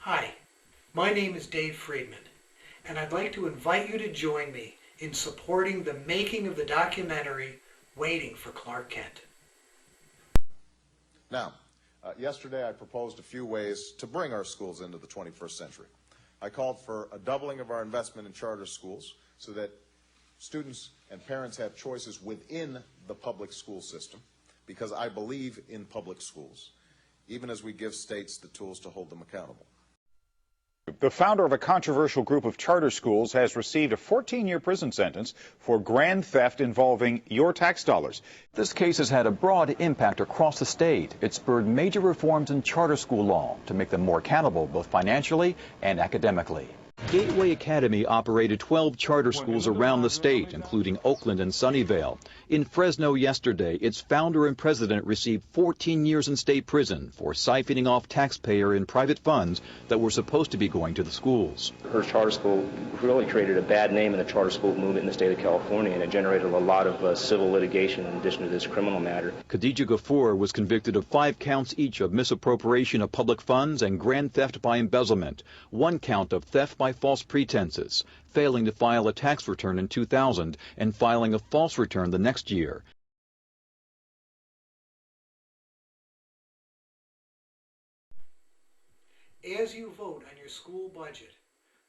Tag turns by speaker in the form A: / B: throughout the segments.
A: Hi, my name is Dave Freedman, and I'd like to invite you to join me in supporting the making of the documentary Waiting for Clark Kent.
B: Now, yesterday I proposed a few ways to bring our schools into the 21st century. I called for a doubling of our investment in charter schools so that students and parents have choices within the public school system, because I believe in public schools, even as we give states the tools to hold them accountable.
C: The founder of a controversial group of charter schools has received a 14-year prison sentence for grand theft involving your tax dollars.
D: This case has had a broad impact across the state. It spurred major reforms in charter school law to make them more accountable both financially and academically. Gateway Academy operated 12 charter schools around the state, including Oakland and Sunnyvale. In Fresno yesterday, its founder and president received 14 years in state prison for siphoning off taxpayer and private funds that were supposed to be going to the schools.
E: Her charter school really created a bad name in the charter school movement in the state of California, and it generated a lot of civil litigation in addition to this criminal matter.
D: Khadija Ghafoor was convicted of 5 counts each of misappropriation of public funds and grand theft by embezzlement, 1 count of theft by false pretenses, failing to file a tax return in 2000 and filing a false return the next year.
A: As you vote on your school budget,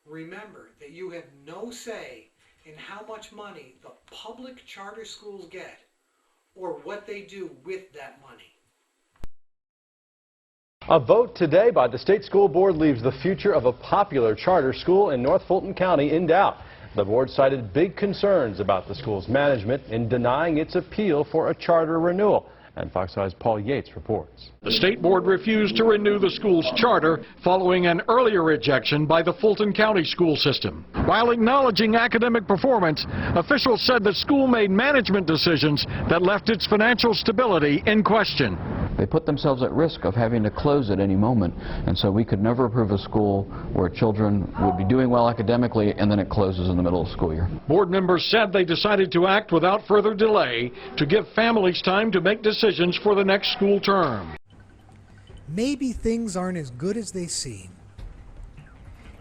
A: remember that you have no say in how much money the public charter schools get or what they do with that money.
F: A vote today by the state school board leaves the future of a popular charter school in North Fulton County in doubt. The board cited big concerns about the school's management in denying its appeal for a charter renewal. And Fox 5's Paul Yates reports.
G: The state board refused to renew the school's charter following an earlier rejection by the Fulton County school system. While acknowledging academic performance, officials said the school made management decisions that left its financial stability in question.
H: They put themselves at risk of having to close at any moment, and so we could never approve a school where children would be doing well academically and then it closes in the middle of the school year.
G: Board members said they decided to act without further delay to give families time to make decisions for the next school term.
A: Maybe things aren't as good as they seem.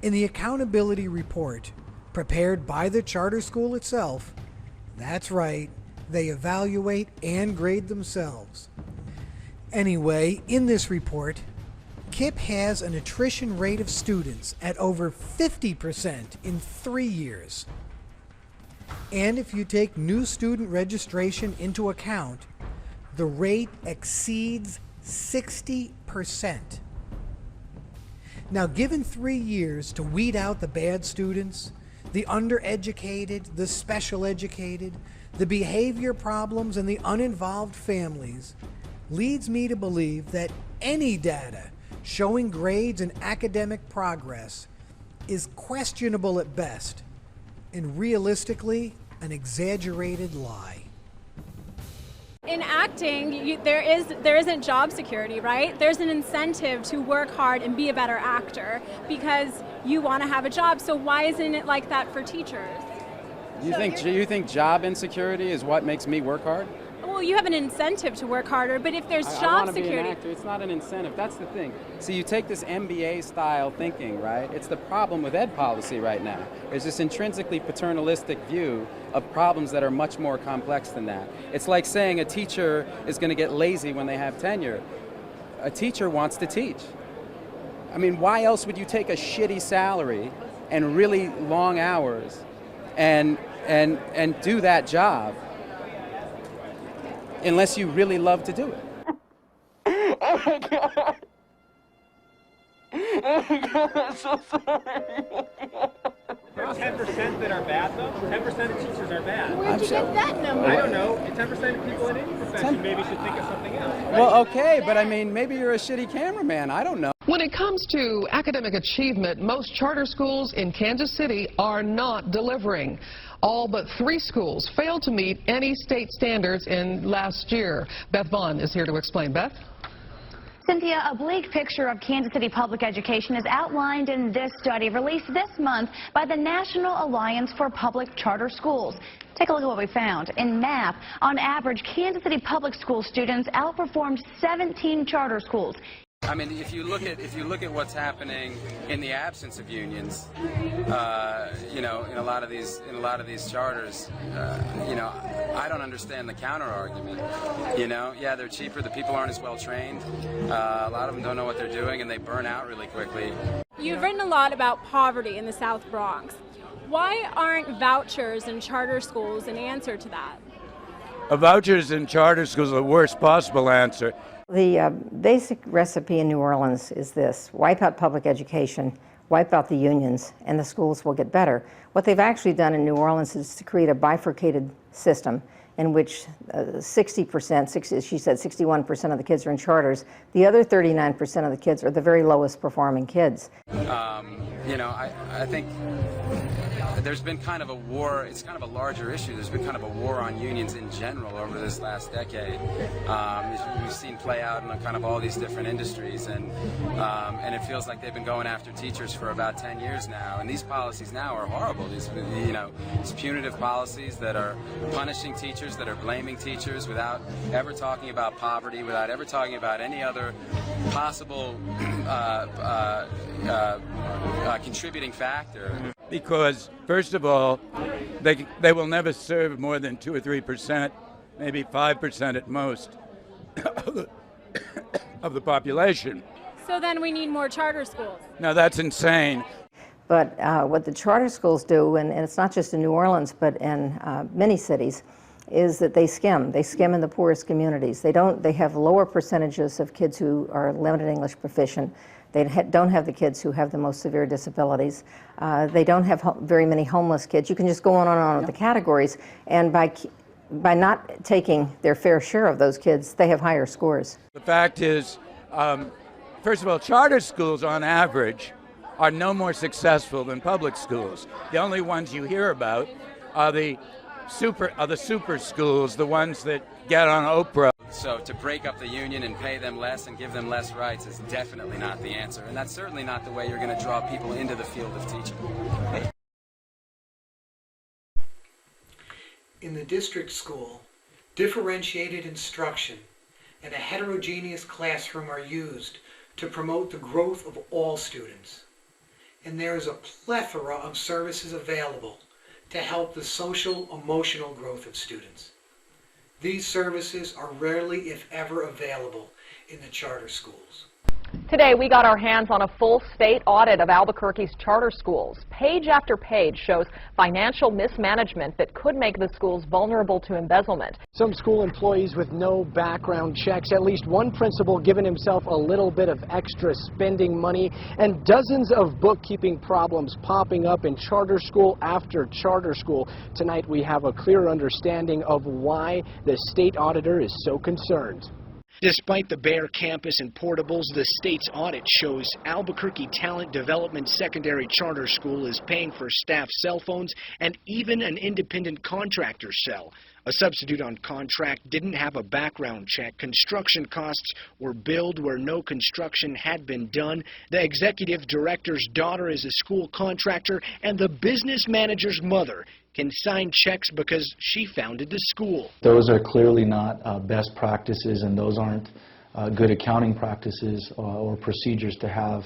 A: In the accountability report prepared by the charter school itself, that's right, they evaluate and grade themselves. Anyway, in this report, KIPP has an attrition rate of students at over 50% in 3 years. And if you take new student registration into account, the rate exceeds 60%. Now, given 3 years to weed out the bad students, the undereducated, the special educated, the behavior problems, and the uninvolved families, leads me to believe that any data showing grades and academic progress is questionable at best and realistically an exaggerated lie.
I: In acting, there isn't job security, right? There's an incentive to work hard and be a better actor because you want to have a job. So why isn't it like that for teachers?
J: You think job insecurity is what makes me work hard?
I: Well, you have an incentive to work harder, but if there's job
J: I want to
I: security...
J: be an actor. It's not an incentive. That's the thing. See, you take this MBA-style thinking, right? It's the problem with ed policy right now. There's this intrinsically paternalistic view of problems that are much more complex than that. It's like saying a teacher is going to get lazy when they have tenure. A teacher wants to teach. I mean, why else would you take a shitty salary and really long hours and do that job unless you really love to do it?
K: Oh my God. Oh my God, I'm so sorry.
L: There's 10% that are bad, though. 10% of teachers are bad.
I: Where'd you get that number?
L: I don't know. 10% of people in any profession maybe should think of something else. Right?
J: Well, okay, but I mean, maybe you're a shitty cameraman. I don't know.
M: When it comes to academic achievement, most charter schools in Kansas City are not delivering. All but 3 schools failed to meet any state standards in last year. Beth Vaughn is here to explain. Beth?
N: Cynthia, a bleak picture of Kansas City public education is outlined in this study released this month by the National Alliance for Public Charter Schools. Take a look at what we found. In math, on average, Kansas City public school students outperformed 17 charter schools.
J: I mean, if you look at what's happening in the absence of unions, you know, in a lot of these charters, you know, I don't understand the counter argument. You know, yeah, they're cheaper. The people aren't as well trained. A lot of them don't know what they're doing, and they burn out really quickly.
I: You've written a lot about poverty in the South Bronx. Why aren't vouchers in charter schools an answer to that?
O: Vouchers in charter schools are the worst possible answer.
P: The basic recipe in New Orleans is this: wipe out public education, wipe out the unions, and the schools will get better. What they've actually done in New Orleans is to create a bifurcated system in which 60%, she said 61% of the kids are in charters. The other 39% of the kids are the very lowest performing kids.
J: You know, I think there's been kind of a war. It's kind of a larger issue. There's been kind of a war on unions in general over this last decade. We've seen play out in kind of all these different industries, and it feels like they've been going after teachers for about 10 years now. And these policies now are horrible. These, you know, these punitive policies that are punishing teachers, that are blaming teachers without ever talking about poverty, without ever talking about any other possible contributing factor.
O: Because, first of all, they will never serve more than 2 or 3%, maybe 5% at most of the population.
I: So then we need more charter schools.
O: Now that's insane.
P: But what the charter schools do, and it's not just in New Orleans, but in many cities, is that they skim. They skim in the poorest communities. They have lower percentages of kids who are limited English proficient. They don't have the kids who have the most severe disabilities. They don't have very many homeless kids. You can just go on and on with the categories. And by not taking their fair share of those kids, they have higher scores.
O: The fact is, first of all, charter schools on average are no more successful than public schools. The only ones you hear about are the super schools, the ones that get on Oprah.
J: So to break up the union and pay them less and give them less rights is definitely not the answer. And that's certainly not the way you're going to draw people into the field of teaching.
A: In the district school, differentiated instruction and a heterogeneous classroom are used to promote the growth of all students. And there is a plethora of services available to help the social-emotional growth of students. These services are rarely, if ever, available in the charter schools.
Q: Today, we got our hands on a full state audit of Albuquerque's charter schools. Page after page shows financial mismanagement that could make the schools vulnerable to embezzlement.
R: Some school employees with no background checks, at least one principal giving himself a little bit of extra spending money, and dozens of bookkeeping problems popping up in charter school after charter school. Tonight, we have a clear understanding of why the state auditor is so concerned.
S: Despite the bare campus and portables, the state's audit shows Albuquerque Talent Development Secondary Charter School is paying for staff cell phones and even an independent contractor cell. A substitute on contract didn't have a background check. Construction costs were billed where no construction had been done. The executive director's daughter is a school contractor, and the business manager's mother can sign checks because she founded the school.
T: Those are clearly not best practices, and those aren't good accounting practices or procedures to have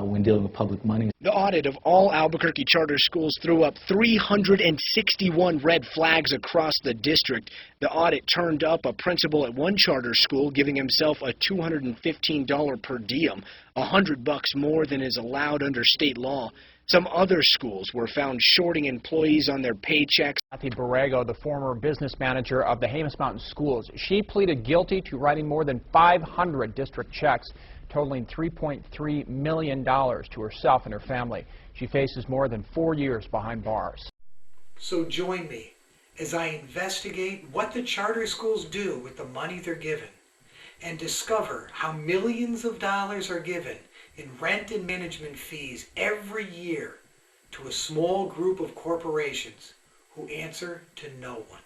T: when dealing with public money.
S: The audit of all Albuquerque charter schools threw up 361 red flags across the district. The audit turned up a principal at one charter school giving himself a $215 per diem, $100 more than is allowed under state law. Some other schools were found shorting employees on their paychecks.
U: Kathy Borrego, the former business manager of the Jemez Mountain Schools, she pleaded guilty to writing more than 500 district checks totaling $3.3 million to herself and her family. She faces more than 4 years behind bars.
A: So join me as I investigate what the charter schools do with the money they're given and discover how millions of dollars are given in rent and management fees every year to a small group of corporations who answer to no one.